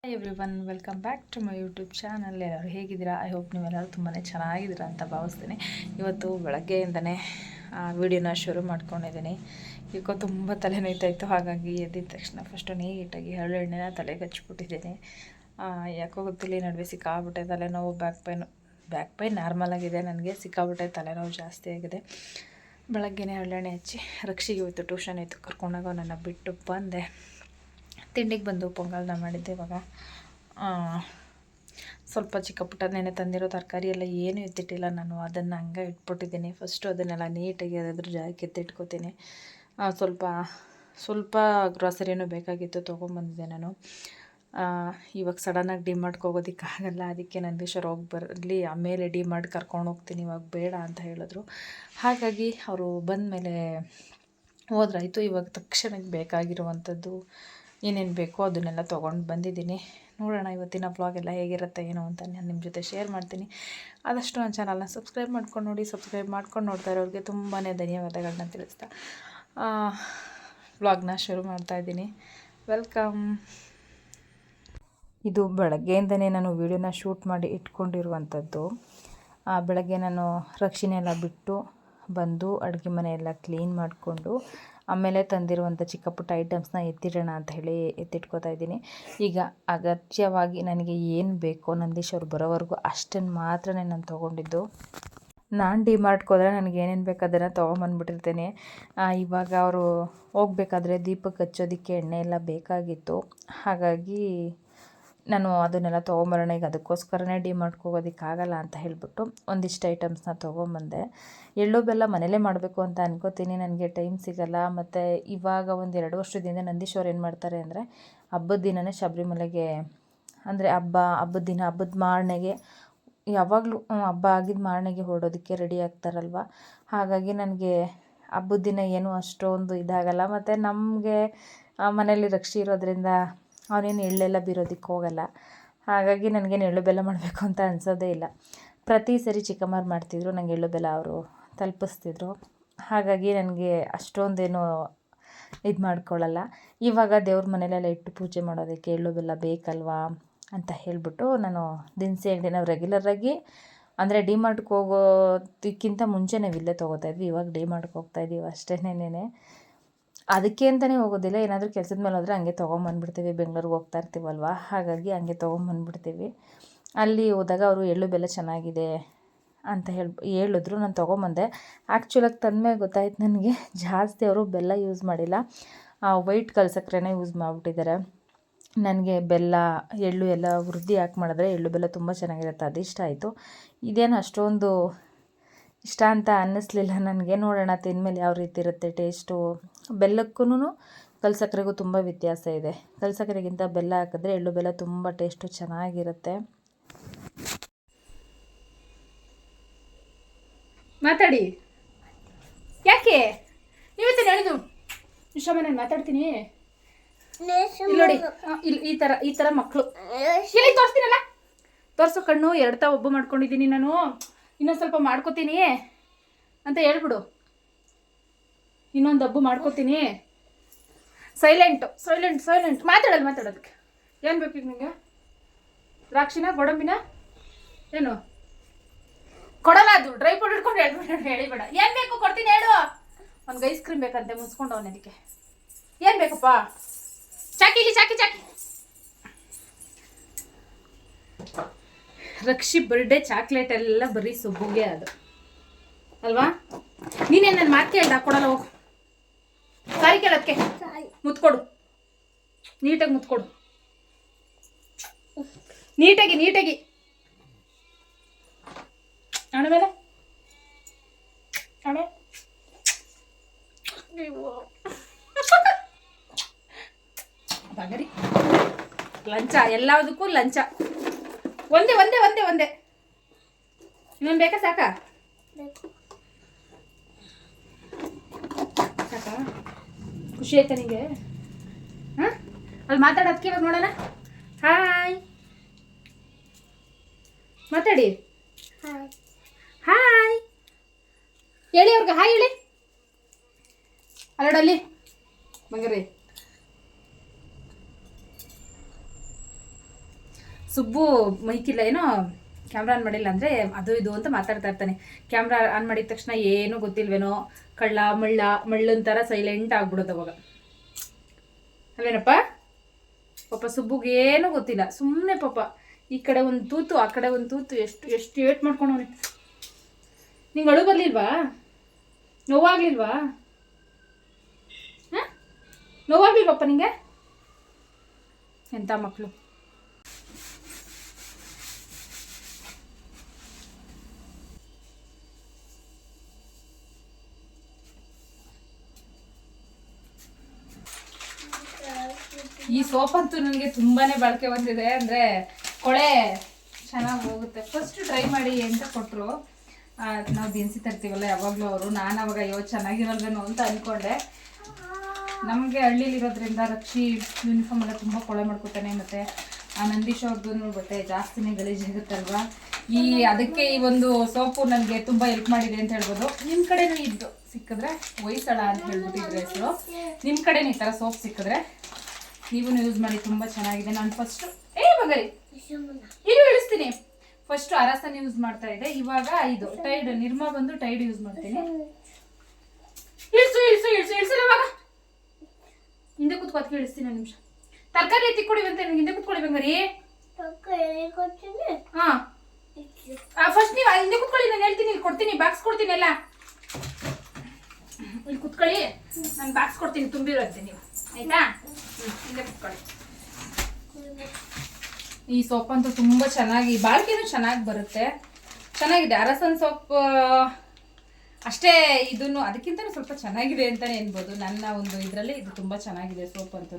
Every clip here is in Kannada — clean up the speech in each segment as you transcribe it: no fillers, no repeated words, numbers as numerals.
Hi everyone, welcome back to my YouTube channel. ಎಲ್ಲರೂ ಹೇಗಿದ್ದೀರಾ? ಐ ಹೋಪ್ ನೀವೆಲ್ಲರೂ ತುಂಬಾ ಚೆನ್ನಾಗಿದ್ದೀರಾ ಅಂತ ಭಾವಿಸ್ತೀನಿ. ಇವತ್ತು ಬೆಳಗ್ಗೆಯಿಂದನೇ ವೀಡಿಯೋನ ಶುರು ಮಾಡ್ಕೊಂಡಿದ್ದೀನಿ. ಈಗ ತುಂಬ ತಲೆ ನೋಯ್ತಾಯಿತ್ತು, ಹಾಗಾಗಿ ಎದ್ದಿದ ತಕ್ಷಣ ಫಸ್ಟು ನೀಟಾಗಿ ಎಳ್ಳೆಣ್ಣೆನ ತಲೆಗೆ ಹಚ್ಬಿಟ್ಟಿದ್ದೀನಿ. ಯಾಕೋ ಗೊತ್ತಿಲ್ಲ, ಈ ನಡುವೆ ಸಿಕ್ಕಾಬಿಟ್ಟೆ ತಲೆನೋವು, ಬ್ಯಾಕ್ ಪೈನ್ ನಾರ್ಮಲ್ ಆಗಿದೆ. ನನಗೆ ಸಿಕ್ಕಾಬಿಟ್ಟೆ ತಲೆನೋವು ಜಾಸ್ತಿ ಆಗಿದೆ. ಬೆಳಗ್ಗೆನೇ ಎಳ್ಳೆಣ್ಣೆ ಹಚ್ಚಿ ರಕ್ಷಿಗೆ ಹೋಯ್ತು, ಟ್ಯೂಷನ್ ಇತ್ತು, ಕರ್ಕೊಂಡಾಗ ನನ್ನ ಬಿಟ್ಟು ಬಂದೆ. ತಿಂಡಿಗೆ ಬಂದು ಪೊಂಗಲ್ನ ಮಾಡಿದ್ದೆ. ಇವಾಗ ಸ್ವಲ್ಪ ಚಿಕ್ಕ ಪುಟ್ಟ ನೆನೆ ತಂದಿರೋ ತರಕಾರಿ ಎಲ್ಲ ಏನೂ ಎತ್ತಿಟ್ಟಿಲ್ಲ ನಾನು, ಅದನ್ನು ಹಂಗೆ ಇಟ್ಬಿಟ್ಟಿದ್ದೀನಿ. ಫಸ್ಟು ಅದನ್ನೆಲ್ಲ ನೀಟಾಗಿ ಅದ್ರ ಜಾಗಕ್ಕೆ ಎತ್ತಿಟ್ಕೋತೀನಿ. ಸ್ವಲ್ಪ ಗ್ರಾಸರಿನೂ ಬೇಕಾಗಿತ್ತು, ತೊಗೊಂಬಂದಿದ್ದೆ ನಾನು. ಇವಾಗ ಸಡನ್ನಾಗಿ ಡಿಮಾರ್ಟ್ಗೆ ಹೋಗೋದಕ್ಕಾಗಲ್ಲ, ಅದಕ್ಕೆ ನಂದೀಶ್ವರ ಹೋಗಿ ಬರಲಿ, ಆಮೇಲೆ ಡಿಮಾರ್ಟ್ ಕರ್ಕೊಂಡು ಹೋಗ್ತೀನಿ, ಇವಾಗ ಬೇಡ ಅಂತ ಹೇಳಿದ್ರು. ಹಾಗಾಗಿ ಅವರು ಬಂದಮೇಲೆ ಹೋದ್ರಾಯ್ತು. ಇವಾಗ ತಕ್ಷಣಕ್ಕೆ ಬೇಕಾಗಿರುವಂಥದ್ದು ಏನೇನು ಬೇಕೋ ಅದನ್ನೆಲ್ಲ ತೊಗೊಂಡು ಬಂದಿದ್ದೀನಿ. ನೋಡೋಣ ಇವತ್ತಿನ ವ್ಲಾಗ್ ಎಲ್ಲ ಹೇಗಿರುತ್ತೆ ಏನೋ ಅಂತ ನಾನು ನಿಮ್ಮ ಜೊತೆ ಶೇರ್ ಮಾಡ್ತೀನಿ. ಆದಷ್ಟು ನನ್ನ ಚಾನಲ್ನ ಸಬ್ಸ್ಕ್ರೈಬ್ ಮಾಡ್ಕೊಂಡು ನೋಡಿ. ಸಬ್ಸ್ಕ್ರೈಬ್ ಮಾಡ್ಕೊಂಡು ನೋಡ್ತಾ ಇರೋರಿಗೆ ತುಂಬಾ ಧನ್ಯವಾದಗಳನ್ನ ತಿಳಿಸ್ತಾ ವ್ಲಾಗ್ನ ಶುರು ಮಾಡ್ತಾಯಿದ್ದೀನಿ. ವೆಲ್ಕಮ್. ಇದು ಬೆಳಗ್ಗೆಯಿಂದನೇ ನಾನು ವೀಡಿಯೋನ ಶೂಟ್ ಮಾಡಿ ಇಟ್ಕೊಂಡಿರುವಂಥದ್ದು. ಬೆಳಗ್ಗೆ ನಾನು ರಕ್ಷಣೆಲ್ಲ ಬಿಟ್ಟು ಬಂದು ಅಡುಗೆ ಮನೆಯೆಲ್ಲ ಕ್ಲೀನ್ ಮಾಡಿಕೊಂಡು ಆಮೇಲೆ ತಂದಿರುವಂಥ ಚಿಕ್ಕ ಪುಟ್ಟ ಐಟಮ್ಸ್ನ ಎತ್ತಿಡೋಣ ಅಂತ ಹೇಳಿ ಎತ್ತಿಟ್ಕೋತಾ ಇದ್ದೀನಿ. ಈಗ ಅಗತ್ಯವಾಗಿ ನನಗೆ ಏನು ಬೇಕೋ ನಂದೀಶ್ ಅವ್ರು ಬರೋವರೆಗೂ ಅಷ್ಟನ್ನು ಮಾತ್ರ ನಾನು ತೊಗೊಂಡಿದ್ದು. ನಾನು ಡಿಮಾರ್ಟ್ಗೆ ಹೋದರೆ ನನಗೆ ಏನೇನು ಬೇಕು ಅದನ್ನು ತೊಗೊಂಬಂದ್ಬಿಟ್ಟಿರ್ತೇನೆ. ಇವಾಗ ಅವರು ಹೋಗ್ಬೇಕಾದ್ರೆ ದೀಪಕ್ಕೆ ಹಚ್ಚೋದಕ್ಕೆ ಎಣ್ಣೆ ಎಲ್ಲ ಬೇಕಾಗಿತ್ತು, ಹಾಗಾಗಿ ನಾನು ಅದನ್ನೆಲ್ಲ ತೊಗೊಂಬರೋಣ, ಈಗ ಅದಕ್ಕೋಸ್ಕರನೇ ಡಿಮಾರ್ಟ್ಗೆ ಹೋಗೋದಕ್ಕಾಗಲ್ಲ ಅಂತ ಹೇಳಿಬಿಟ್ಟು ಒಂದಿಷ್ಟು ಐಟಮ್ಸ್ನ ತೊಗೊಂಬಂದೆ. ಎಳ್ಳು ಬೆಲ್ಲ ಮನೇಲೇ ಮಾಡಬೇಕು ಅಂತ ಅನ್ಕೋತೀನಿ, ನನಗೆ ಟೈಮ್ ಸಿಗಲ್ಲ. ಮತ್ತು ಇವಾಗ ಒಂದು 2 ವರ್ಷದಿಂದ ನಂದೀಶ್ ಅವ್ರು ಏನು ಮಾಡ್ತಾರೆ ಅಂದರೆ, ಹಬ್ಬದ ದಿನವೇ ಶಬರಿಮಲೆಗೆ, ಅಂದರೆ ಹಬ್ಬದ ದಿನ, ಹಬ್ಬದ ಮಾರನೆಗೆ, ಯಾವಾಗಲೂ ಹಬ್ಬ ಆಗಿದ್ದ ಮಾರನೆಗೆ ಹೊರಡೋದಕ್ಕೆ ರೆಡಿ ಆಗ್ತಾರಲ್ವ. ಹಾಗಾಗಿ ನನಗೆ ಹಬ್ಬದ ದಿನ ಏನೂ ಅಷ್ಟೊಂದು ಇದಾಗಲ್ಲ. ಮತ್ತು ನಮಗೆ ಮನೇಲಿ ರಕ್ಷಿ ಇರೋದ್ರಿಂದ ಅವನೇನು ಎಳ್ಳೆಲ್ಲ ಬೀರೋದಕ್ಕೆ ಹೋಗಲ್ಲ. ಹಾಗಾಗಿ ನನಗೇನು ಎಳ್ಳು ಬೆಲ್ಲ ಮಾಡಬೇಕು ಅಂತ ಅನಿಸೋದೇ ಇಲ್ಲ. ಪ್ರತಿ ಸರಿ ಚಿಕ್ಕಮ್ಮರು ಮಾಡ್ತಿದ್ರು, ನನಗೆ ಎಳ್ಳು ಬೆಲ್ಲ ಅವರು ತಲುಪಿಸ್ತಿದ್ರು. ಹಾಗಾಗಿ ನನಗೆ ಅಷ್ಟೊಂದೇನು ಇದು ಮಾಡ್ಕೊಳ್ಳಲ್ಲ. ಇವಾಗ ದೇವ್ರ ಮನೆಯಲ್ಲೆಲ್ಲ ಇಟ್ಟು ಪೂಜೆ ಮಾಡೋದಕ್ಕೆ ಎಳ್ಳು ಬೆಲ್ಲ ಬೇಕಲ್ವಾ ಅಂತ ಹೇಳಿಬಿಟ್ಟು ನಾನು ದಿನಸಿ ಅಂಗಡಿ, ನಾವು ರೆಗ್ಯುಲರಾಗಿ ಅಂದರೆ ಡಿಮಾರ್ಟ್ಗೆ ಹೋಗೋದಕ್ಕಿಂತ ಮುಂಚೆ ನಾವು ಇಲ್ಲೇ ತೊಗೋತಾಯಿದ್ವಿ. ಇವಾಗ ಡಿಮಾರ್ಟ್ಗೆ ಹೋಗ್ತಾಯಿದ್ದೀವಿ ಅಷ್ಟೇನೇನೆ. ಅದಕ್ಕೆ ಅಂತಲೇ ಹೋಗೋದಿಲ್ಲ, ಏನಾದರೂ ಕೆಲಸದ ಮೇಲೆ ಹೋದರೆ ಹಂಗೆ ತೊಗೊಂಬಂದ್ಬಿಡ್ತೀವಿ. ಬೆಂಗಳೂರಿಗೆ ಹೋಗ್ತಾ ಇರ್ತೀವಲ್ವ, ಹಾಗಾಗಿ ಹಂಗೆ ತೊಗೊಂಬಂದ್ಬಿಡ್ತೀವಿ. ಅಲ್ಲಿ ಹೋದಾಗ ಅವರು ಎಳ್ಳು ಬೆಲ್ಲ ಚೆನ್ನಾಗಿದೆ ಅಂತ ಹೇಳಿದ್ರು, ನಾನು ತೊಗೊಂಬಂದೆ. ಆ್ಯಕ್ಚುಲಾಗಿ ತಂದಮೇಲೆ ಗೊತ್ತಾಯ್ತು ನನಗೆ, ಜಾಸ್ತಿ ಅವರು ಬೆಲ್ಲ ಯೂಸ್ ಮಾಡಿಲ್ಲ, ವೈಟ್ ಕಲ್ಸಕ್ರೆನೇ ಯೂಸ್ ಮಾಡಿಬಿಟ್ಟಿದ್ದಾರೆ. ನನಗೆ ಬೆಲ್ಲ ಎಳ್ಳು ಎಲ್ಲ ವೃದ್ಧಿ ಹಾಕಿ ಮಾಡಿದ್ರೆ ಎಳ್ಳು ಬೆಲ್ಲ ತುಂಬ ಚೆನ್ನಾಗಿರುತ್ತೆ, ಅದಿಷ್ಟ ಆಯಿತು. ಇದೇನು ಅಷ್ಟೊಂದು ಇಷ್ಟ ಅಂತ ಅನ್ನಿಸ್ಲಿಲ್ಲ ನನಗೆ. ನೋಡೋಣ ತಿಂದಮೇಲೆ ಯಾವ ರೀತಿ ಇರುತ್ತೆ ಟೇಸ್ಟು. ಬೆಲ್ಲಕ್ಕೂ ಕಲ್ಸಕ್ರೆಗೂ ತುಂಬ ವ್ಯತ್ಯಾಸ ಇದೆ. ಕಲ್ಸಕ್ರೆಗಿಂತ ಬೆಲ್ಲ ಹಾಕಿದ್ರೆ ಎಳ್ಳು ಬೆಲ್ಲ ತುಂಬ ಟೇಸ್ಟು ಚೆನ್ನಾಗಿರುತ್ತೆ. ಮಾತಾಡಿ, ಯಾಕೆ ಇವತ್ತು ಹೇಳಿದು ವಿಶ್ವಮ್ಮ, ನಾನು ಮಾತಾಡ್ತೀನಿ ನೋಡಿ. ಈ ಥರ ಮಕ್ಕಳು ಇಲ್ಲಿ ತೋರಿಸ್ತೀನಲ್ಲ, ತೋರಿಸೋ ಕಣ್ಣು 2 ತಾವು ಒಬ್ಬ ಮಾಡ್ಕೊಂಡಿದ್ದೀನಿ ನಾನು, ಇನ್ನೊಂದು ಸ್ವಲ್ಪ ಮಾಡ್ಕೋತೀನಿ ಅಂತ ಹೇಳ್ಬಿಡು. ಇನ್ನೊಂದು ಹಬ್ಬ ಮಾಡ್ಕೋತೀನಿ. ಸೈಲೆಂಟ್ ಮಾತಾಡೋದಕ್ಕೆ ಏನು ಬೇಕು ಈಗ ನಿಮಗೆ? ದ್ರಾಕ್ಷಿನ, ಗೋಡಂಬಿನ, ಏನು ಕೊಡಲ್ಲ? ಅದು ಡ್ರೈ ಫ್ರೂಟ್ ಹಿಡ್ಕೊಂಡು ಹೇಳಿಬೇಡ. ಏನು ಬೇಕು ಕೊಡ್ತೀನಿ ಹೇಳು. ಒಂದು ಐಸ್ ಕ್ರೀಮ್ ಬೇಕಂತೆ, ಮುನ್ಸ್ಕೊಂಡು ಅವನದಕ್ಕೆ. ಏನು ಬೇಕಪ್ಪ? ಚಾಕಿ ರಕ್ಷಿ ಬರ್ಡೇ ಚಾಕ್ಲೇಟ್ ಎಲ್ಲ ಬರೀ ಸುಬ್ಬುಗೆ ಅದು ಅಲ್ವಾ? ನೀನೇನು ನನ್ನ ಮಾತು ಕೇಳ್ದ ಕೊಡಲ್ಲ, ಹೋಗು. ಸಾರಿ ಕೇಳೋದಕ್ಕೆ ಮುತ್ಕೊಡು, ನೀಟಾಗಿ ಮುತ್ಕೊಡು, ನೀಟಾಗಿ ಹಣ ಮೇಲೆ ಹಣ. ಬಗರಿ ಲಂಚ, ಎಲ್ಲದಕ್ಕೂ ಲಂಚ. ಒಂದೇ ಇನ್ನೊಂದು ಬೇಕಾ? ಸಾಕಾ? ಖುಷಿ ಆಯ್ತಾ ನಿಮಗೆ? ಹಾಂ, ಅಲ್ಲಿ ಮಾತಾಡೋದಕ್ಕೆ ಇವಾಗ ನೋಡೋಣ. ಹಾಯ್ ಮಾತಾಡಿ. ಹಾಯ್ ಹೇಳಿ ಅವ್ರಿಗೆ, ಹಾಯ್ ಹೇಳಿ. ಅಲ್ಲಡಲ್ಲಿ ಬಂಗಾರಿ, ಸುಬ್ಬು ಮೈಕಿಲ್ಲ ಏನೋ ಕ್ಯಾಮ್ರಾ ಆನ್ ಮಾಡಿಲ್ಲ ಅಂದರೆ ಅದು ಇದು ಅಂತ ಮಾತಾಡ್ತಾ ಇರ್ತಾನೆ. ಕ್ಯಾಮ್ರಾ ಆನ್ ಮಾಡಿದ ತಕ್ಷಣ ಏನೂ ಗೊತ್ತಿಲ್ವೇನೋ, ಕಳ್ಳ ಮಳ್ಳನ್ ಥರ ಸೈಲೆಂಟ್ ಆಗ್ಬಿಡೋದು ಅವಾಗ. ಅಲ್ವೇನಪ್ಪ? ಪಾಪ ಸುಬ್ಬುಗೆ ಏನೂ ಗೊತ್ತಿಲ್ಲ, ಸುಮ್ಮನೆ ಪಾಪ ಈ ಕಡೆ ಒಂದು ತೂತು ಆ ಕಡೆ ಒಂದು ತೂತು ಎಷ್ಟು ಏಟ್ ಮಾಡ್ಕೊಂಡವನೆ. ನಿಂಗೆ ಅಳು ಬರಲಿಲ್ವಾ? ನೋವಾಗ್ಲಿಲ್ವಾ? ಹಾಂ, ನೋವಾಗ್ಲಿಲ್ವಪ್ಪ ನಿಂಗೆ? ಎಂಥ ಮಕ್ಕಳು. ಈ ಸೋಪ್ ಅಂತೂ ನನಗೆ ತುಂಬಾನೇ ಬಳಕೆ ಬಂದಿದೆ. ಅಂದರೆ ಕೊಳೆ ಚೆನ್ನಾಗಿ ಹೋಗುತ್ತೆ. ಫಸ್ಟ್ ಟ್ರೈ ಮಾಡಿ ಅಂತ ಕೊಟ್ಟರು. ನಾವು ದಿನಸಿ ತರ್ತೀವಲ್ಲ ಯಾವಾಗಲೂ ಅವರು. ನಾನು ಅವಾಗ ಅಯ್ಯೋ ಚೆನ್ನಾಗಿರಲ್ವೇನೋ ಅಂತ ಅಂದ್ಕೊಂಡೆ. ನಮಗೆ ಹಳ್ಳಿಲಿರೋದ್ರಿಂದ ರಕ್ಷಿ ಯೂನಿಫಾರ್ಮ್ ಎಲ್ಲ ತುಂಬ ಕೊಳೆ ಮಾಡ್ಕೊತಾನೆ. ಮತ್ತು ಆ ನಂದೀಶ್ ಅವ್ರದ್ದು ಬಟ್ಟೆ ಜಾಸ್ತಿನೇ ಗಲೀಜಾಗುತ್ತಲ್ವ. ಅದಕ್ಕೆ ಈ ಒಂದು ಸೋಪು ನನಗೆ ತುಂಬ ಹೆಲ್ಪ್ ಮಾಡಿದೆ ಅಂತ ಹೇಳ್ಬೋದು. ನಿಮ್ಮ ಕಡೆನೂ ಇದ್ದು ಸಿಕ್ಕಿದ್ರೆ ಹೊಯ್ಸಳ ಅಂತ ಹೇಳ್ಬಿಟ್ಟಿದ್ರೆ ಹೆಸರು. ನಿಮ್ಮ ಕಡೆನೂ ಈ ಥರ ಸೋಪ್ ಸಿಕ್ಕಿದ್ರೆ ನೀವು ಯೂಸ್ ಮಾಡಿ, ತುಂಬ ಚೆನ್ನಾಗಿದೆ. ನಾನು ಫಸ್ಟು ಬಗರಿ ಇದು ಇಳಿಸ್ತೀನಿ. ಫಸ್ಟು ಅರಸನ್ ಯೂಸ್ ಮಾಡ್ತಾ ಇದ್ದೆ, ಇವಾಗ ಇದು ಟೈಡ್ ನಿರ್ಮಾ ಬಂದು ಟೈಡ್ ಯೂಸ್ ಮಾಡ್ತೀನಿ. ಇಳಿಸು ಇವಾಗ ಹಿಂದೆ ಕೂತ್ಕೋತ್ ಇಳಿಸ್ತೀನಿ. ಒಂದು ನಿಮಿಷ ತರಕಾರಿ ಎತ್ತಿ ಕೊಡಿವಂತೆ ನನಗೆ. ಹಿಂದೆ ಕೂತ್ಕೊಳ್ಳಿ ಬಂಗಾರಿ. ಹಾಂ ಫಸ್ಟ್ ನೀವು ಹಿಂದೆ ಕೂತ್ಕೊಳ್ಳಿ, ನಾನು ಹೇಳ್ತೀನಿ. ಇಲ್ಲಿ ಕೊಡ್ತೀನಿ, ಬಾಕ್ಸ್ ಕೊಡ್ತೀನಿ ಎಲ್ಲ. ಇಲ್ಲಿ ಕೂತ್ಕೊಳ್ಳಿ, ನಾನು ಬಾಕ್ಸ್ ಕೊಡ್ತೀನಿ ತುಂಬಿರುತ್ತೆ ನೀವು, ಆಯ್ತಾ? ಹಿಂದೆ ಕೂತ್ಕೊಳ್ಳಿ. ಈ ಸೋಪ್ ಅಂತೂ ತುಂಬ ಚೆನ್ನಾಗಿ, ಬಾಳ್ಕೆನೂ ಚೆನ್ನಾಗಿ ಬರುತ್ತೆ, ಚೆನ್ನಾಗಿದೆ. ಅರಸನ್ ಸೋಪ್ ಅಷ್ಟೇ, ಇದನ್ನು ಅದಕ್ಕಿಂತ ಸ್ವಲ್ಪ ಚೆನ್ನಾಗಿದೆ ಅಂತಲೇ ಅನ್ಬೋದು. ನನ್ನ ಒಂದು ಇದರಲ್ಲಿ ಇದು ತುಂಬ ಚೆನ್ನಾಗಿದೆ ಸೋಪ್ ಅಂತೂ.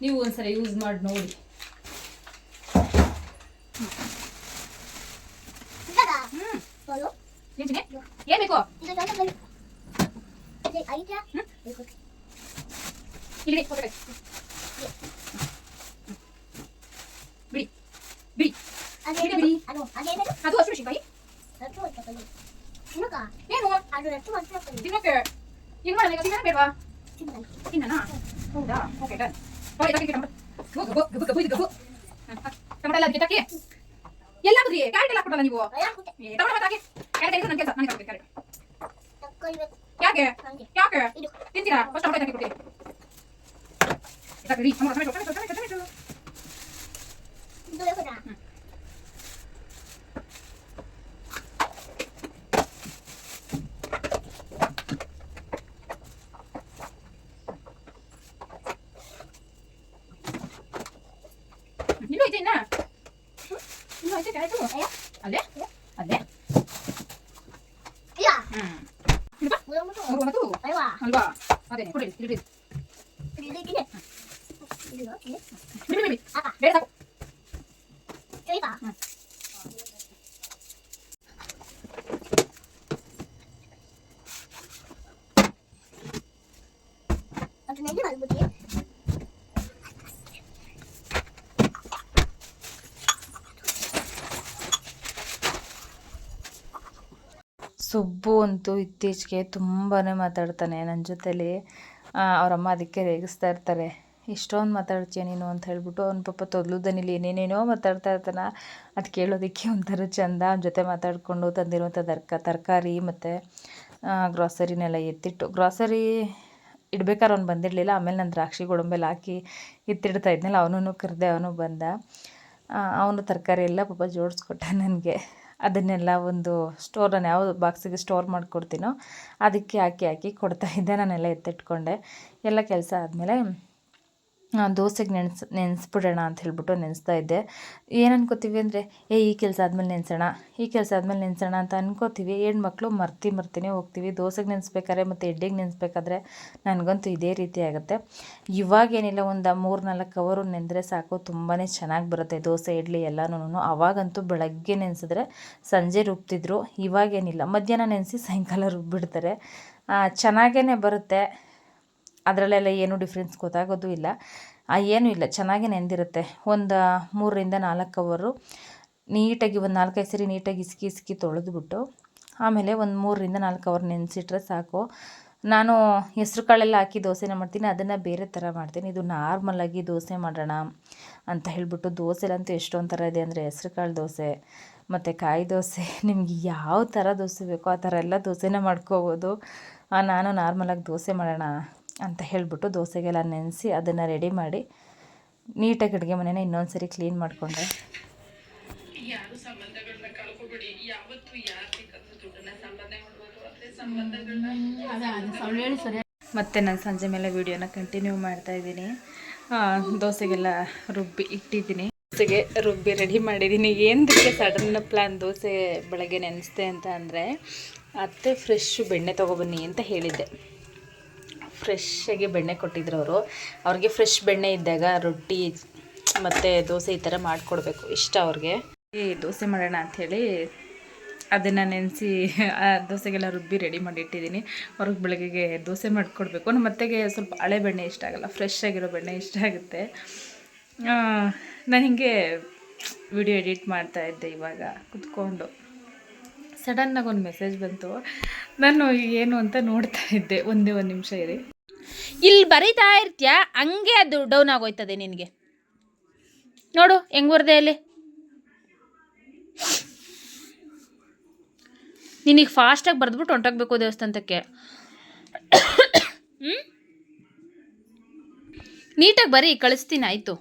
ನೀವು ಒಂದ್ಸರಿ ಯೂಸ್ ಮಾಡಿ ನೋಡಿ. ಏನ್ ಬೇಕು? ಬಿಡಿ ಬಿಡಿ ಬಿಡಿ. ಅದು ಹಸಿಮೆಣಸಿನಕಾಯಿ ಏನು ತಿನ್ನೋಕೆ ಏನು ಮಾಡೋಣ? ಈಗ ತಿನ್ನೋಣ ಬೇಡವಾ? ತಿನ್ನೋಣ? ಹೌದಾ? Okay done. ಟೊಮೆಟೊ ಎಲ್ಲ ಅದಕ್ಕೆ ಹಾಕಿ ಎಲ್ಲ ಹಾಕಿದ್ರಿ. ಕ್ಯಾರೆಟ್ ಎಲ್ಲ ಹಾಕ್ಬಿಡಲ್ಲ ನೀವು? ಟೊಮೆಟೊ ಮತ್ತೆ ಹಾಕಿ. ಕ್ಯಾರೆಟ್ ನನ್ನ ಕೆಲಸ, ನನಗೆ ಕ್ಯಾರೆಟ್. ಯಾಕೆ ಯಾಕೆ ತಿಂತೀರಾ? ಫಸ್ಟ್ ಟೊಮೆಟೊ ಹಾಕಿ ಕೊಡ್ತೀನಿ. ಟೊಮೆಟೊ ಇನ್ನೂ ಐತೆ, ಇನ್ನೂ ಐತೆ ಕ್ಯಾರೆಟು ಅಲ್ಲೇ ಅಲ್ಲೇ. ಅಲ್ವಾ? ಅದೇನೆ ಕೊಡಿ ಬಿಡಿ ಬೇಡ ಸಾಕು. ಸುಬ್ಬು ಅಂತೂ ಇತ್ತೀಚೆಗೆ ತುಂಬಾ ಮಾತಾಡ್ತಾನೆ ನನ್ನ ಜೊತೆಲಿ. ಅವರಮ್ಮ ಅದಕ್ಕೆ ರೇಗಿಸ್ತಾ ಇರ್ತಾರೆ, ಇಷ್ಟೊಂದು ಮಾತಾಡ್ತೀಯ ನೀನು ಅಂತ ಹೇಳ್ಬಿಟ್ಟು. ಅವ್ನ ಪಾಪ ತೊದಲು ದನಿಲಿ ಏನೇನೇನೋ ಮಾತಾಡ್ತಾ ಇರ್ತಾನೆ. ಅದು ಕೇಳೋದಕ್ಕೆ ಒಂಥರ ಚೆಂದ. ಅವ್ನ ಜೊತೆ ಮಾತಾಡಿಕೊಂಡು ತಂದಿರುವಂಥ ತರಕಾರಿ ಮತ್ತು ಗ್ರಾಸರಿನೆಲ್ಲ ಎತ್ತಿಟ್ಟು, ಗ್ರಾಸರಿ ಇಡ್ಬೇಕಾದ್ರೆ ಅವ್ನು ಬಂದಿರಲಿಲ್ಲ. ಆಮೇಲೆ ನಾನು ದ್ರಾಕ್ಷಿ ಗೋಡಂಬಿಯಲ್ಲಿ ಹಾಕಿ ಎತ್ತಿಡ್ತಾ ಇದ್ನಲ್ಲ, ಅವನೂ ಕರೆದೆ, ಅವನು ಬಂದ. ಅವನು ತರಕಾರಿ ಎಲ್ಲ ಪಾಪ ಜೋಡಿಸ್ಕೊಟ್ಟ ನನಗೆ. ಅದನ್ನೆಲ್ಲ ಒಂದು ಸ್ಟೋರ್, ನಾನು ಯಾವ ಬಾಕ್ಸಿಗೆ ಸ್ಟೋರ್ ಮಾಡಿಕೊಡ್ತೀನೋ ಅದಕ್ಕೆ ಹಾಕಿ ಕೊಡ್ತಾಯಿದ್ದೆ. ನಾನೆಲ್ಲ ಎತ್ತಿಟ್ಕೊಂಡೆ. ಎಲ್ಲ ಕೆಲಸ ಆದಮೇಲೆ ದೋಸೆಗೆ ನೆನೆಸ್ಬಿಡೋಣ ಅಂತ ಹೇಳ್ಬಿಟ್ಟು ನೆನೆಸ್ತಾ ಇದ್ದೆ. ಏನು ಅನ್ಕೋತೀವಿ ಅಂದರೆ ಈ ಕೆಲಸ ಆದಮೇಲೆ ನೆನೆಸೋಣ ಅಂತ ಅನ್ಕೋತೀವಿ. ಹೆಣ್ಮಕ್ಳು ಮರ್ತಿನೇ ಹೋಗ್ತೀವಿ. ದೋಸೆಗೆ ನೆನೆಸ್ಬೇಕಾದ್ರೆ ಮತ್ತು ಇಡ್ಲಿಗೆ ನೆನೆಸ್ಬೇಕಾದ್ರೆ ನನಗಂತೂ ಇದೇ ರೀತಿ ಆಗುತ್ತೆ. ಇವಾಗೇನಿಲ್ಲ, ಒಂದು 3-4 ಅವರ್ ನೆಂದರೆ ಸಾಕು, ತುಂಬಾ ಚೆನ್ನಾಗಿ ಬರುತ್ತೆ ದೋಸೆ ಇಡ್ಲಿ ಎಲ್ಲನೂ. ಆವಾಗಂತೂ ಬೆಳಗ್ಗೆ ನೆನೆಸಿದ್ರೆ ಸಂಜೆ ರುಬ್ತಿದ್ರು. ಇವಾಗೇನಿಲ್ಲ, ಮಧ್ಯಾಹ್ನ ನೆನೆಸಿ ಸಾಯಂಕಾಲ ರುಬ್ಬಿಡ್ತಾರೆ. ಚೆನ್ನಾಗೇ ಬರುತ್ತೆ. ಅದರಲ್ಲೆಲ್ಲ ಏನೂ ಡಿಫ್ರೆನ್ಸ್ ಗೊತ್ತಾಗೋದು ಇಲ್ಲ. ಏನೂ ಇಲ್ಲ, ಚೆನ್ನಾಗಿ ನೆಂದಿರುತ್ತೆ. ಒಂದು 3-4 ಅವರು ನೀಟಾಗಿ, ಒಂದು 4-5 ಸರಿ ನೀಟಾಗಿ ಇಸ್ಕಿ ತೊಳೆದ್ಬಿಟ್ಟು ಆಮೇಲೆ ಒಂದು 3-4 ಅವರ್ ನೆನೆಸಿಟ್ರೆ ಸಾಕು. ನಾನು ಹೆಸ್ರು ಕಾಳೆಲ್ಲ ಹಾಕಿ ದೋಸೆನ ಮಾಡ್ತೀನಿ, ಅದನ್ನು ಬೇರೆ ಥರ ಮಾಡ್ತೀನಿ. ಇದು ನಾರ್ಮಲಾಗಿ ದೋಸೆ ಮಾಡೋಣ ಅಂತ ಹೇಳ್ಬಿಟ್ಟು ದೋಸೆಲಂತೂ ಎಷ್ಟೊಂದು ಥರ ಇದೆ. ಅಂದರೆ ಹೆಸ್ರು ಕಾಳು ದೋಸೆ ಮತ್ತು ಕಾಯಿ ದೋಸೆ, ನಿಮ್ಗೆ ಯಾವ ಥರ ದೋಸೆ ಬೇಕೋ ಆ ಥರ ಎಲ್ಲ ದೋಸೆನ ಮಾಡ್ಕೋಬೋದು. ನಾನು ನಾರ್ಮಲಾಗಿ ದೋಸೆ ಮಾಡೋಣ ಅಂತ ಹೇಳ್ಬಿಟ್ಟು ದೋಸೆಗೆಲ್ಲ ನೆನೆಸಿ ಅದನ್ನು ರೆಡಿ ಮಾಡಿ ನೀಟಾಗಿ ಅಡುಗೆ ಮನೇನ ಇನ್ನೊಂದು ಸರಿ ಕ್ಲೀನ್ ಮಾಡಿಕೊಂಡೆ. ಯಾರು ಸಂಬಂಧಗಳನ್ನ ಕಳ್ಕೊಬೇಡಿ. ಯಾವತ್ತು ಯಾರು ಬೇಕಾದ್ರೂ ದುಡ್ಡನ್ನ ಸಂಪಾದನೆ ಮಾಡ್ಬೋದು. ಅದೇ ಸಂಬಂಧಗಳನ್ನ ಮತ್ತು ನಾನು ಸಂಜೆ ಮೇಲೆ ವೀಡಿಯೋನ ಕಂಟಿನ್ಯೂ ಮಾಡ್ತಾಯಿದ್ದೀನಿ. ದೋಸೆಗೆಲ್ಲ ರುಬ್ಬಿ ಇಟ್ಟಿದ್ದೀನಿ, ದೋಸೆಗೆ ರುಬ್ಬಿ ರೆಡಿ ಮಾಡಿದ್ದೀನಿ. ಏನಕ್ಕೆ ಸಡನ್ ಪ್ಲ್ಯಾನ್ ದೋಸೆ ಬೆಳಗ್ಗೆ ನೆನೆಸ್ದೆ ಅಂತ ಅಂದರೆ, ಅತ್ತೆ ಫ್ರೆಶ್ ಬೆಣ್ಣೆ ತೊಗೊಬನ್ನಿ ಅಂತ ಹೇಳಿದ್ದೆ. ಫ್ರೆಶ್ಶಾಗಿ ಬೆಣ್ಣೆ ಕೊಟ್ಟಿದ್ರು ಅವರು. ಅವ್ರಿಗೆ ಫ್ರೆಶ್ ಬೆಣ್ಣೆ ಇದ್ದಾಗ ರೊಟ್ಟಿ ಮತ್ತು ದೋಸೆ ಈ ಥರ ಮಾಡಿಕೊಡ್ಬೇಕು, ಇಷ್ಟ ಅವ್ರಿಗೆ. ಈ ದೋಸೆ ಮಾಡೋಣ ಅಂಥೇಳಿ ಅದನ್ನು ನೆನೆಸಿ ದೋಸೆಗೆಲ್ಲ ರುಬ್ಬಿ ರೆಡಿ ಮಾಡಿ ಇಟ್ಟಿದ್ದೀನಿ. ಅವ್ರಿಗೆ ಬೆಳಗ್ಗೆಗೆ ದೋಸೆ ಮಾಡಿಕೊಡ್ಬೇಕು. ನಮ್ಮ ಅತ್ತೆಗೆ ಸ್ವಲ್ಪ ಹಳೆ ಬೆಣ್ಣೆ ಇಷ್ಟ ಆಗೋಲ್ಲ, ಫ್ರೆಶ್ ಆಗಿರೋ ಬೆಣ್ಣೆ ಇಷ್ಟ ಆಗುತ್ತೆ. ನಾನು ಹೀಗೆ ವಿಡಿಯೋ ಎಡಿಟ್ ಮಾಡ್ತಾಯಿದ್ದೆ ಇವಾಗ ಕೂತ್ಕೊಂಡು. ಸಡನ್ನಾಗಿ ಒಂದು ಮೆಸೇಜ್ ಬಂತು. ನಾನು ಏನು ಅಂತ ನೋಡ್ತಾ ಇದ್ದೆ. ಒಂದೇ ಒಂದು ನಿಮಿಷ ಇರಿ. ಇಲ್ಲಿ ಬರೀತಾ ಇರ್ತೀಯ, ಹಂಗೆ ಅದು ಡೌನ್ ಆಗೋಯ್ತದೆ ನಿನಗೆ. ನೋಡು ಹೆಂಗೆ ಬರ್ದೆ ಅಲ್ಲಿ. ನಿನಗೆ ಫಾಸ್ಟಾಗಿ ಬರೆದ್ಬಿಟ್ಟು ಹೊಂಟೋಗ್ಬೇಕು ದೇವಸ್ಥಾನಕ್ಕೆ. ನೀಟಾಗಿ ಬರೀ, ಕಳಿಸ್ತೀನಿ ಆಯಿತು.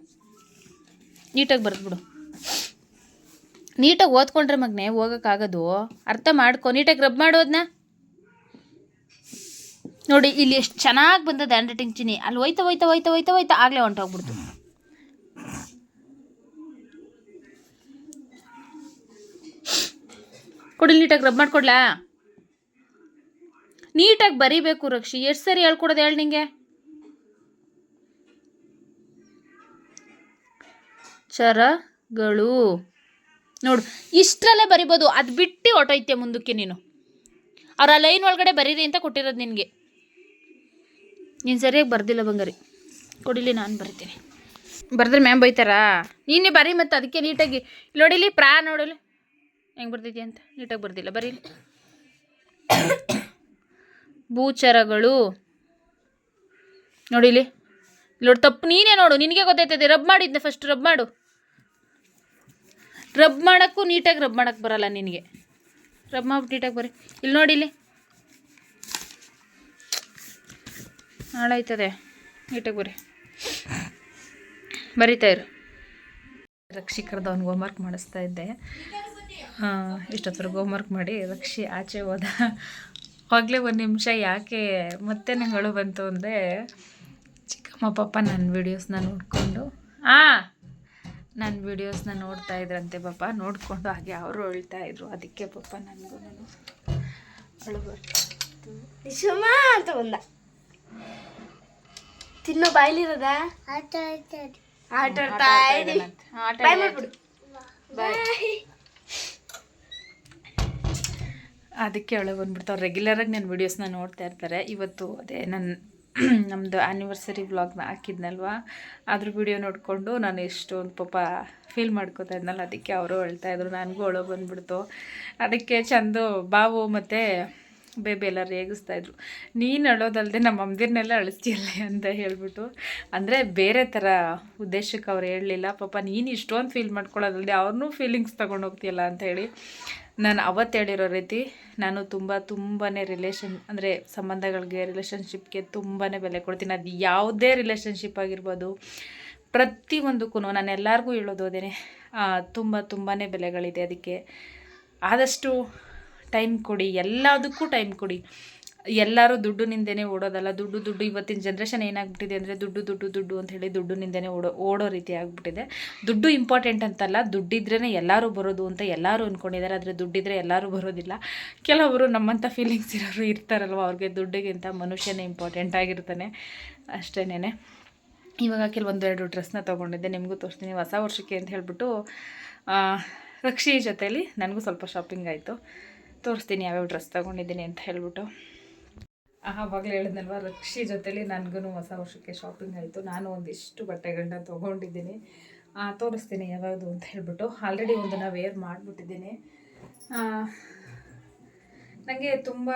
ನೀಟಾಗಿ ಬರೆದ್ಬಿಡು. ನೀಟಾಗಿ ಓದ್ಕೊಂಡ್ರೆ ಮಗನೇ ಹೋಗೋಕ್ಕಾಗೋದು. ಅರ್ಥ ಮಾಡ್ಕೊ. ನೀಟಾಗಿ ರಬ್ ಮಾಡೋದನ್ನ ನೋಡಿ. ಇಲ್ಲಿ ಎಷ್ಟು ಚೆನ್ನಾಗಿ ಬಂದದ ಹ್ಯಾಂಡ್ ರೈಟಿಂಗ್ ಚಿನಿ. ಅಲ್ಲಿ ಹೋಯ್ತಾ ಹೋಯ್ತಾ ಹೋಯ್ತಾ ಹೋಯ್ತಾ ಹೋಯ್ತಾ ಆಗಲೇ ಹೊಂಟೋಗ್ಬಿಡ್ತು. ಕೊಡಿ, ನೀಟಾಗಿ ರಬ್ ಮಾಡ್ಕೊಡ್ಲಾ? ನೀಟಾಗಿ ಬರೀಬೇಕು ರಕ್ಷಿ. ಎಷ್ಟು ಸರಿ ಹೇಳ್ಕೊಡೋದು ಹೇಳಿ ನಿಂಗೆ? ಚರಗಳು ನೋಡು, ಇಷ್ಟರಲ್ಲೇ ಬರಿಬೋದು. ಅದು ಬಿಟ್ಟು ಹೊಟ್ಟೋಯ್ತೆ ಮುಂದಕ್ಕೆ ನೀನು. ಅವ್ರು ಆ ಲೈನ್ ಒಳಗಡೆ ಬರೀರಿ ಅಂತ ಕೊಟ್ಟಿರೋದು ನಿನಗೆ. ನೀನು ಸರಿಯಾಗಿ ಬರ್ದಿಲ್ಲ ಬಂಗಾರಿ. ಕೊಡಿಲಿ, ನಾನು ಬರಿತೀನಿ. ಬರೆದ್ರೆ ಮ್ಯಾಮ್ ಬೈತಾರಾ? ನೀನೇ ಬರೀ. ಮತ್ತು ಅದಕ್ಕೆ ನೀಟಾಗಿ ನೋಡಿಲಿ ನೋಡಲಿ ಹೆಂಗೆ ಬರ್ದಿದ್ಯಾ ಅಂತ. ನೀಟಾಗಿ ಬರ್ದಿಲ್ಲ, ಬರೀಲಿ. ಭೂಚರಗಳು ನೋಡಿಲಿ. ನೋಡಿ ತಪ್ಪು ನೀನೇ ನೋಡು, ನಿನಗೆ ಗೊತ್ತೈತದೆ. ರಬ್ ಮಾಡಿದ್ದೆ ಫಸ್ಟ್. ರಬ್ ಮಾಡು. ರಬ್ ಮಾಡೋಕ್ಕೂ ನೀಟಾಗಿ ರಬ್ ಮಾಡೋಕ್ಕೆ ಬರಲ್ಲ ನಿನಗೆ. ರಬ್ ಮಾಡ್ಬಿಟ್ಟು ನೀಟಾಗಿ ಬರೀ. ಇಲ್ಲಿ ನೋಡಿಲಿ, ಹಾಳಾಯ್ತದೆ. ನೀಟಾಗಿ ಬರೀ, ಬರಿತಾ ಇರು. ರಕ್ಷಿಕರ್ದ ಅವ್ನಿಗೆ ಹೋಮ್ವರ್ಕ್ ಮಾಡಿಸ್ತಾ ಇದ್ದೆ. ಇಷ್ಟೊತ್ತವರೆಗೆ ಹೋಮ್ವರ್ಕ್ ಮಾಡಿ ರಕ್ಷಿ ಆಚೆ ಹೋದ. ಆಗಲೇ ಒಂದು ನಿಮಿಷ ಯಾಕೆ ಮತ್ತೆ ನಂಗಳು ಬಂತು ಅಂದರೆ, ಚಿಕ್ಕಮ್ಮ ಪಾಪ ನನ್ನ ವೀಡಿಯೋಸ್ನ ನೋಡಿಕೊಂಡು ನನ್ನ ವೀಡಿಯೋಸ್ನ ನೋಡ್ತಾ ಇದ್ರಂತೆ ಪಾಪ. ನೋಡಿಕೊಂಡು ಹಾಗೆ ಅವರು ಅಳ್ತಾ ಇದ್ರು. ಅದಕ್ಕೆ ಪಾಪ ನನಗೂ ಅಳು ಬರ್ತು. ಸುಮಾ ಅಂತ ಬಂದ. ತಿನ್ನೋ ಬಾಯ್ಲಿರೋದ ಆಟ ಆಡ್ತಾ ಇದ್ದೀನಿ. ಅದಕ್ಕೆ ಅವಳು ಬಂದ್ಬಿಡ್ತು. ಅವ್ರು ರೆಗ್ಯುಲರಾಗಿ ನನ್ನ ವೀಡಿಯೋಸ್ನ ನೋಡ್ತಾ ಇರ್ತಾರೆ. ಇವತ್ತು ಅದೇ ನಮ್ಮದು ಆ್ಯನಿವರ್ಸರಿ ವ್ಲಾಗ್ನ ಹಾಕಿದ್ನಲ್ವ, ಅದ್ರ ವಿಡಿಯೋ ನೋಡಿಕೊಂಡು ನಾನು ಎಷ್ಟೊಂದು ಪಾಪ ಫೀಲ್ ಮಾಡ್ಕೋತಾ ಇದ್ನಲ್ಲ, ಅದಕ್ಕೆ ಅವರು ಹೇಳ್ತಾಯಿದ್ರು. ನನಗೂ ಅಳು ಬಂದ್ಬಿಡ್ತು. ಅದಕ್ಕೆ ಚಂದು ಬಾವು ಮತ್ತು ಬೇಬಿ ಎಲ್ಲ ರೇಗಿಸ್ತಾಯಿದ್ರು. ನೀನು ಅಳೋದಲ್ಲದೆ ನಮ್ಮ ಅಮ್ಮದಿರನ್ನೆಲ್ಲ ಅಳಿಸ್ತೀಯಲ್ಲ ಅಂತ ಹೇಳ್ಬಿಟ್ಟು. ಅಂದರೆ ಬೇರೆ ಥರ ಉದ್ದೇಶಕ್ಕೆ ಅವ್ರು ಹೇಳಲಿಲ್ಲ. ಪಾಪ ನೀನು ಇಷ್ಟೊಂದು ಫೀಲ್ ಮಾಡ್ಕೊಳ್ಳೋದಲ್ಲದೆ ಅವ್ರನ್ನೂ ಫೀಲಿಂಗ್ಸ್ ತೊಗೊಂಡೋಗ್ತೀಯಲ್ಲ ಅಂತ ಹೇಳಿ ನಾನು ಅವತ್ತು ಹೇಳಿರೋ ರೀತಿ ನಾನು ತುಂಬಾ ಅಂದರೆ ಸಂಬಂಧಗಳಿಗೆ, ರಿಲೇಷನ್ಶಿಪ್ಗೆ ತುಂಬಾ ಬೆಲೆ ಕೊಡ್ತೀನಿ. ಅದು ಯಾವುದೇ ರಿಲೇಷನ್ಶಿಪ್ ಆಗಿರ್ಬೋದು, ಪ್ರತಿಯೊಂದಕ್ಕೂ ನಾನು ಎಲ್ಲರಿಗೂ ಹೇಳೋದು ಅದೇನೆ. ತುಂಬಾ ಬೆಲೆಗಳಿದೆ. ಅದಕ್ಕೆ ಆದಷ್ಟು ಟೈಮ್ ಕೊಡಿ, ಎಲ್ಲದಕ್ಕೂ ಟೈಮ್ ಕೊಡಿ. ಎಲ್ಲರೂ ದುಡ್ಡಿನಿಂದನೇ ಓಡೋದಲ್ಲ. ದುಡ್ಡು ಇವತ್ತಿನ ಜನ್ರೇಷನ್ ಏನಾಗ್ಬಿಟ್ಟಿದೆ ಅಂದರೆ ದುಡ್ಡು ಅಂತ ಹೇಳಿ ದುಡ್ಡಿನಿಂದನೇ ಓಡೋ ರೀತಿ ಆಗಿಬಿಟ್ಟಿದೆ. ದುಡ್ಡು ಇಂಪಾರ್ಟೆಂಟ್ ಅಂತಲ್ಲ, ದುಡ್ಡಿದ್ರೇ ಎಲ್ಲರೂ ಬರೋದು ಅಂತ ಎಲ್ಲರೂ ಅಂದ್ಕೊಂಡಿದ್ದಾರೆ. ಆದರೆ ದುಡ್ಡಿದ್ರೆ ಎಲ್ಲರೂ ಬರೋದಿಲ್ಲ. ಕೆಲವರು ನಮ್ಮಂಥ ಫೀಲಿಂಗ್ಸ್ ಇರೋರು ಇರ್ತಾರಲ್ವ, ಅವ್ರಿಗೆ ದುಡ್ಡಿಗಿಂತ ಮನುಷ್ಯನೇ ಇಂಪಾರ್ಟೆಂಟ್ ಆಗಿರ್ತಾನೆ. ಅಷ್ಟೇನೆ. ಇವಾಗ ಕೆಲವೊಂದೆರಡು ಡ್ರೆಸ್ನ ತೊಗೊಂಡಿದ್ದೆ, ನಿಮಗೂ ತೋರಿಸ್ತೀನಿ. ಹೊಸ ವರ್ಷಕ್ಕೆ ಅಂತ ಹೇಳ್ಬಿಟ್ಟು ರಕ್ಷಿ ಜೊತೆಲಿ ನನಗೂ ಸ್ವಲ್ಪ ಶಾಪಿಂಗ್ ಆಯಿತು. ತೋರಿಸ್ತೀನಿ ಯಾವ್ಯಾವ ಡ್ರೆಸ್ ತೊಗೊಂಡಿದ್ದೀನಿ ಅಂತ ಹೇಳ್ಬಿಟ್ಟು. ಆವಾಗಲೇ ಹೇಳಿದ್ನಲ್ವ, ರಕ್ಷಿ ಜೊತೆಲಿ ನನಗೂ ಹೊಸ ವರ್ಷಕ್ಕೆ ಶಾಪಿಂಗ್ ಆಯಿತು. ನಾನು ಒಂದಿಷ್ಟು ಬಟ್ಟೆಗಳನ್ನ ತೊಗೊಂಡಿದ್ದೀನಿ, ತೋರಿಸ್ತೀನಿ ಯಾವ್ಯಾವುದು ಅಂತ ಹೇಳ್ಬಿಟ್ಟು. ಆಲ್ರೆಡಿ ಒಂದನ್ನು ವೇರ್ ಮಾಡಿಬಿಟ್ಟಿದ್ದೀನಿ. ನನಗೆ ತುಂಬ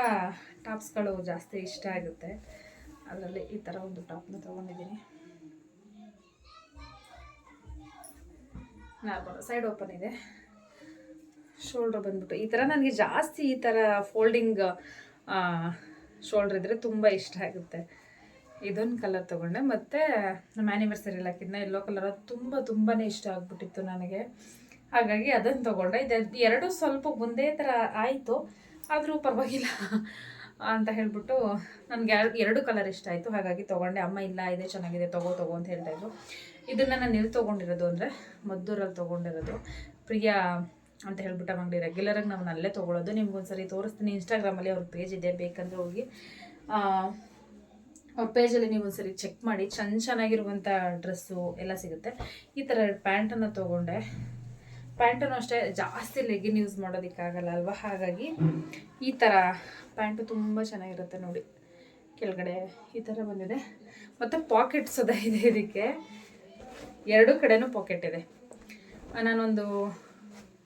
ಟಾಪ್ಸ್ಗಳು ಜಾಸ್ತಿ ಇಷ್ಟ ಆಗುತ್ತೆ. ಅದರಲ್ಲಿ ಈ ಥರ ಒಂದು ಟಾಪ್ನ ತೊಗೊಂಡಿದ್ದೀನಿ. ನಾರ್ಮಲ್ ಸೈಡ್ ಓಪನ್ ಇದೆ, ಶೋಲ್ಡ್ರ್ ಬಂದ್ಬಿಟ್ಟು ಈ ಥರ. ನನಗೆ ಜಾಸ್ತಿ ಈ ಥರ ಫೋಲ್ಡಿಂಗ್ ಶೋಲ್ಡ್ರ್ ಇದ್ದರೆ ತುಂಬ ಇಷ್ಟ ಆಗುತ್ತೆ. ಇದೊಂದು ಕಲರ್ ತೊಗೊಂಡೆ. ಮತ್ತು ನಮ್ಮ ಆ್ಯನಿವರ್ಸರಿ ಹಾಕಿದ್ನ ಯೆಲ್ಲೋ ಕಲರ್, ಅದು ತುಂಬಾ ಇಷ್ಟ ಆಗ್ಬಿಟ್ಟಿತ್ತು ನನಗೆ. ಹಾಗಾಗಿ ಅದನ್ನು ತೊಗೊಂಡೆ. ಎರಡು ಸ್ವಲ್ಪ ಒಂದೇ ಥರ ಆಯಿತು, ಆದರೂ ಪರವಾಗಿಲ್ಲ ಅಂತ ಹೇಳ್ಬಿಟ್ಟು ನನಗೆ ಎರಡು ಕಲರ್ ಇಷ್ಟ ಆಯಿತು. ಹಾಗಾಗಿ ತೊಗೊಂಡೆ. ಅಮ್ಮ ಇಲ್ಲ ಇದೆ ಚೆನ್ನಾಗಿದೆ ತಗೋ ಅಂತ ಹೇಳ್ತಾಯಿದ್ರು. ಇದನ್ನು ನಾನು ಎಲ್ಲಿ ತೊಗೊಂಡಿರೋದು ಅಂದರೆ ಮದ್ದೂರಲ್ಲಿ ತೊಗೊಂಡಿರೋದು. ಪ್ರಿಯಾ ಅಂತ ಹೇಳ್ಬಿಟ್ಟು ಅಂಗಡಿ, ರೆಗ್ಯುಲರಾಗಿ ನಾವು ಅಲ್ಲೇ ತೊಗೊಳ್ಳೋದು. ನಿಮ್ಗೊಂದ್ಸರಿ ತೋರಿಸ್ತೀನಿ, ಇನ್ಸ್ಟಾಗ್ರಾಮಲ್ಲಿ ಅವ್ರ ಪೇಜ್ ಇದೆ, ಬೇಕಂದ್ರೆ ಹೋಗಿ ಅವ್ರ ಪೇಜಲ್ಲಿ ನೀವು ಒಂದ್ಸರಿ ಚೆಕ್ ಮಾಡಿ. ಚೆನ್ನಾಗಿರುವಂಥ ಡ್ರೆಸ್ಸು ಎಲ್ಲ ಸಿಗುತ್ತೆ. ಈ ಥರ ಪ್ಯಾಂಟನ್ನು ತೊಗೊಂಡೆ. ಪ್ಯಾಂಟನ್ನು ಅಷ್ಟೇ ಜಾಸ್ತಿ ಲೆಗಿನ್ ಯೂಸ್ ಮಾಡೋದಕ್ಕಾಗಲ್ಲ ಅಲ್ವಾ, ಹಾಗಾಗಿ ಈ ಥರ ಪ್ಯಾಂಟು ತುಂಬ ಚೆನ್ನಾಗಿರುತ್ತೆ ನೋಡಿ. ಕೆಳಗಡೆ ಈ ಥರ ಬಂದಿದೆ, ಮತ್ತು ಪಾಕೆಟ್ಸ್ ಅದ ಇದೆ. ಇದಕ್ಕೆ ಎರಡೂ ಕಡೆನೂ ಪಾಕೆಟ್ ಇದೆ. ನಾನೊಂದು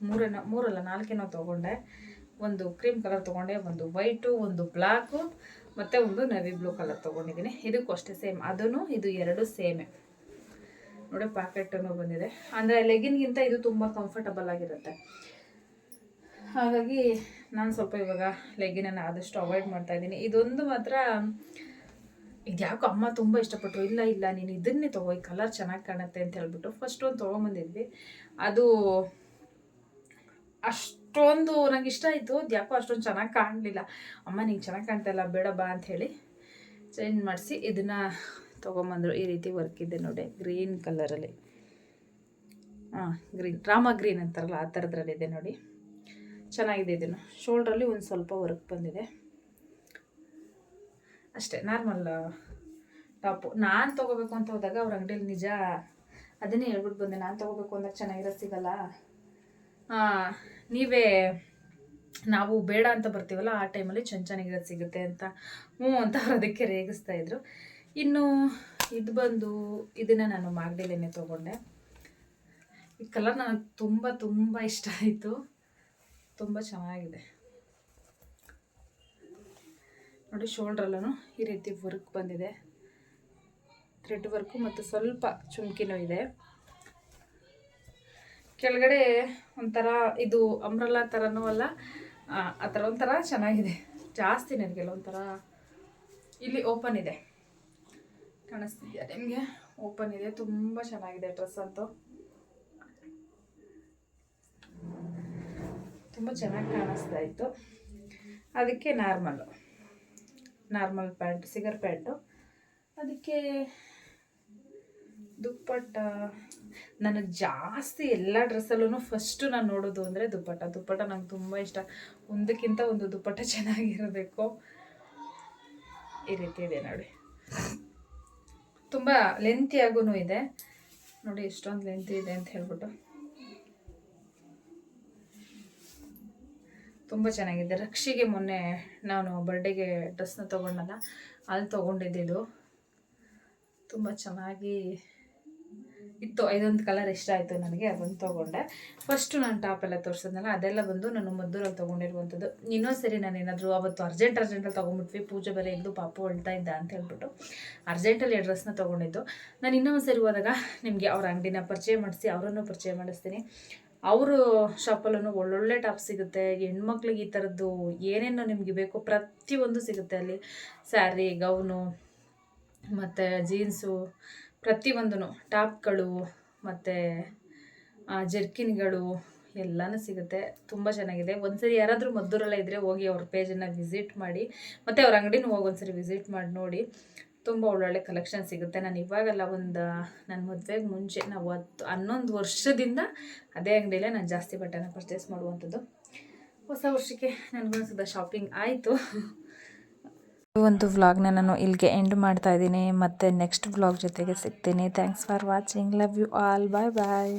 ಮೂರಲ್ಲ 4 ತೊಗೊಂಡೆ. ಒಂದು ಕ್ರೀಮ್ ಕಲರ್ ತೊಗೊಂಡೆ, ಒಂದು ವೈಟು, ಒಂದು ಬ್ಲ್ಯಾಕು, ಮತ್ತು ಒಂದು ನವಿ ಬ್ಲೂ ಕಲರ್ ತೊಗೊಂಡಿದ್ದೀನಿ. ಇದಕ್ಕೂ ಅಷ್ಟೇ ಸೇಮ್, ಅದೂ ಇದು ಎರಡು ಸೇಮೇ ನೋಡಿ. ಪ್ಯಾಕೆಟನ್ನು ಬಂದಿದೆ. ಅಂದರೆ ಲೆಗಿನ್ಗಿಂತ ಇದು ತುಂಬ ಕಂಫರ್ಟಬಲ್ ಆಗಿರುತ್ತೆ. ಹಾಗಾಗಿ ನಾನು ಸ್ವಲ್ಪ ಇವಾಗ ಲೆಗಿನನ್ನು ಆದಷ್ಟು ಅವಾಯ್ಡ್ ಮಾಡ್ತಾಯಿದ್ದೀನಿ. ಇದೊಂದು ಮಾತ್ರ ಇದು ಯಾಕೋ ಅಮ್ಮ ತುಂಬ ಇಷ್ಟಪಟ್ಟರು. ಇಲ್ಲ ನೀನು ಇದನ್ನೇ ತೊಗೋ, ಈ ಕಲರ್ ಚೆನ್ನಾಗಿ ಕಾಣುತ್ತೆ ಅಂತ ಹೇಳ್ಬಿಟ್ಟು ಫಸ್ಟ್ ಒಂದು ತೊಗೊಂಬಂದಿದ್ವಿ. ಅದು ಅಷ್ಟೊಂದು ನಂಗೆ ಇಷ್ಟ ಆಯಿತು. ಅದು ಯಾಕೋ ಅಷ್ಟೊಂದು ಚೆನ್ನಾಗಿ ಕಾಣಲಿಲ್ಲ. ಅಮ್ಮ ನಿಂಗೆ ಚೆನ್ನಾಗಿ ಕಾಣ್ತಾಯಿಲ್ಲ, ಬೇಡ ಬಾ ಅಂಥೇಳಿ ಚೇಂಜ್ ಮಾಡಿಸಿ ಇದನ್ನು ತೊಗೊಂಬಂದರು. ಈ ರೀತಿ ವರ್ಕ್ ಇದೆ ನೋಡಿ, ಗ್ರೀನ್ ಕಲರಲ್ಲಿ. ಗ್ರೀನ್, ರಾಮ ಗ್ರೀನ್ ಅಂತಾರಲ್ಲ ಆ ಥರದ್ರಲ್ಲಿದೆ ನೋಡಿ. ಚೆನ್ನಾಗಿದೆ. ಇದನ್ನು ಶೋಲ್ಡ್ರಲ್ಲಿ ಒಂದು ಸ್ವಲ್ಪ ವರ್ಕ್ ಬಂದಿದೆ ಅಷ್ಟೇ. Normal top. ನಾನು ತೊಗೋಬೇಕು ಅಂತ ಹೋದಾಗ ಅವ್ರ ಅಂಗಡಿಯಲ್ಲಿ ನಿಜ ಅದನ್ನೇ ಹೇಳ್ಬಿಟ್ಟು ಬಂದೆ, ನಾನು ತೊಗೋಬೇಕು ಅಂದಾಗ ಚೆನ್ನಾಗಿರೋದು ಸಿಗಲ್ಲ, ನೀವೇ ನಾವು ಬೇಡ ಅಂತ ಬರ್ತೀವಲ್ಲ ಆ ಟೈಮಲ್ಲಿ ಚೆನ್ನಾಗಿರೋದು ಸಿಗುತ್ತೆ ಅಂತ ಅಂತ ಅವ್ರು ಅದಕ್ಕೆ ರೇಗಿಸ್ತಾಯಿದ್ರು. ಇನ್ನು ಇದು ಬಂದು ಇದನ್ನು ನಾನು ಮಾಗಡಿಲೇನೆ ತೊಗೊಂಡೆ. ಈ ಕಲರ್ ನನಗೆ ತುಂಬ ಇಷ್ಟ ಆಯಿತು, ತುಂಬ ಚೆನ್ನಾಗಿದೆ ನೋಡಿ. ಶೋಲ್ಡ್ರಲ್ಲೂ ಈ ರೀತಿ ವರ್ಕ್ ಬಂದಿದೆ, ಥ್ರೆಡ್ ವರ್ಕು ಮತ್ತು ಸ್ವಲ್ಪ ಚುಮ್ಕಿನೂ ಇದೆ. ಕೆಳಗಡೆ ಒಂಥರ ಇದು ಅಂಬ್ರೆಲಾ ಥರನೂ ಅಲ್ಲ, ಆ ಥರ ಒಂಥರ ಚೆನ್ನಾಗಿದೆ. ಜಾಸ್ತಿ ನನಗೆಲ್ಲ ಒಂಥರ ಇಲ್ಲಿ ಓಪನ್ ಇದೆ, ಕಾಣಿಸ್ತಿದೆಯಾ ನಿಮಗೆ? ಓಪನ್ ಇದೆ, ತುಂಬ ಚೆನ್ನಾಗಿದೆ ಡ್ರೆಸ್ ಅಂತೂ. ತುಂಬ ಚೆನ್ನಾಗಿ ಕಾಣಿಸ್ತಾ ಇತ್ತು. ಅದಕ್ಕೆ ನಾರ್ಮಲ್ ಪ್ಯಾಂಟ್, ಸಿಗರ್ ಪ್ಯಾಂಟು. ಅದಕ್ಕೆ ದುಪ್ಪಟ್ಟ. ನನಗೆ ಜಾಸ್ತಿ ಎಲ್ಲ ಡ್ರೆಸ್ಸಲ್ಲೂ ಫಸ್ಟು ನಾನು ನೋಡೋದು ಅಂದರೆ ದುಪ್ಪಟ್ಟ ನಂಗೆ ತುಂಬ ಇಷ್ಟ. ಒಂದಕ್ಕಿಂತ ಒಂದು ದುಪ್ಪಟ್ಟ ಚೆನ್ನಾಗಿರಬೇಕು. ಈ ರೀತಿ ಇದೆ ನೋಡಿ, ತುಂಬ ಲೆಂತಿಯಾಗೂ ಇದೆ ನೋಡಿ, ಎಷ್ಟೊಂದು ಲೆಂತಿ ಇದೆ ಅಂತ ಹೇಳ್ಬಿಟ್ಟು ತುಂಬ ಚೆನ್ನಾಗಿದೆ. ರಕ್ಷಿಗೆ ಮೊನ್ನೆ ನಾನು ಬರ್ಡೇಗೆ ಡ್ರೆಸ್ನ ತೊಗೊಂಡಲ್ಲ, ಅಲ್ಲಿ ತೊಗೊಂಡಿದ್ದು ತುಂಬ ಚೆನ್ನಾಗಿ ಇತ್ತು. ಇದೊಂದು ಕಲರ್ ಇಷ್ಟ ಆಯಿತು ನನಗೆ, ಅದೊಂದು ತೊಗೊಂಡೆ. ಫಸ್ಟು ನಾನು ಟಾಪ್ ಎಲ್ಲ ತೋರಿಸಿದ್ನಲ್ಲ ಅದೆಲ್ಲ ಬಂದು ನಾನು ಮದ್ದೂರಲ್ಲಿ ತೊಗೊಂಡಿರುವಂಥದ್ದು. ಇನ್ನೊಂದು ಸರಿ ನಾನು ಏನಾದರೂ ಅವತ್ತು ಅರ್ಜೆಂಟಲ್ಲಿ ತೊಗೊಂಡ್ಬಿಟ್ವಿ, ಪೂಜೆ ಬೇರೆ ಇದ್ದು ಪಾಪು ಹೊಳ್ತಾ ಇದ್ದ ಅಂತ ಹೇಳ್ಬಿಟ್ಟು ಅರ್ಜೆಂಟಲ್ಲಿ ಡ್ರೆಸ್ನ ತೊಗೊಂಡಿದ್ದು. ನಾನು ಇನ್ನೊಂದು ಸರಿ ಹೋದಾಗ ನಿಮಗೆ ಅವ್ರ ಅಂಗಡಿನ ಪರಿಚಯ ಮಾಡಿಸಿ, ಅವರನ್ನು ಪರಿಚಯ ಮಾಡಿಸ್ತೀನಿ. ಅವರು ಶಾಪಲ್ಲೂ ಒಳ್ಳೊಳ್ಳೆ ಟಾಪ್ ಸಿಗುತ್ತೆ. ಹೆಣ್ಮಕ್ಳಿಗೆ ಈ ಥರದ್ದು ಏನೇನು ನಿಮಗೆ ಬೇಕು ಪ್ರತಿಯೊಂದು ಸಿಗುತ್ತೆ ಅಲ್ಲಿ. ಸ್ಯಾರಿ, ಗೌನು, ಮತ್ತು ಜೀನ್ಸು, ಪ್ರತಿಯೊಂದೂ ಟಾಪ್ಗಳು ಮತ್ತು ಜರ್ಕಿನ್ಗಳು ಎಲ್ಲನೂ ಸಿಗುತ್ತೆ. ತುಂಬ ಚೆನ್ನಾಗಿದೆ. ಒಂದ್ಸರಿ ಯಾರಾದರೂ ಮದ್ದೂರಲ್ಲೇ ಇದ್ದರೆ ಹೋಗಿ ಅವ್ರ ಪೇಜನ್ನು ವಿಸಿಟ್ ಮಾಡಿ, ಮತ್ತು ಅವ್ರ ಅಂಗಡಿನೂ ಹೋಗಿ ಒಂದ್ಸರಿ ವಿಸಿಟ್ ಮಾಡಿ ನೋಡಿ. ತುಂಬ ಒಳ್ಳೊಳ್ಳೆ ಕಲೆಕ್ಷನ್ ಸಿಗುತ್ತೆ. ನಾನು ಇವಾಗೆಲ್ಲ ನನ್ನ ಮದುವೆಗೆ ಮುಂಚೆ ನಾವು 11 ವರ್ಷದಿಂದ ಅದೇ ಅಂಗಡಿಯಲ್ಲೇ ನಾನು ಜಾಸ್ತಿ ಬಟ್ಟೆನ ಪರ್ಚೇಸ್ ಮಾಡುವಂಥದ್ದು. ಹೊಸ ವರ್ಷಕ್ಕೆ ನನಗೊಂದು ಶಾಪಿಂಗ್ ಆಯಿತು. ಒಂದು ವ್ಲಾಗ್ನ ನಾನು ಇಲ್ಲಿಗೆ ಎಂಡ್ ಮಾಡ್ತಾ ಇದ್ದೀನಿ. ಮತ್ತು ನೆಕ್ಸ್ಟ್ ವ್ಲಾಗ್ ಜೊತೆಗೆ ಸಿಗ್ತೀನಿ. Thanks for watching. Love you all. Bye bye.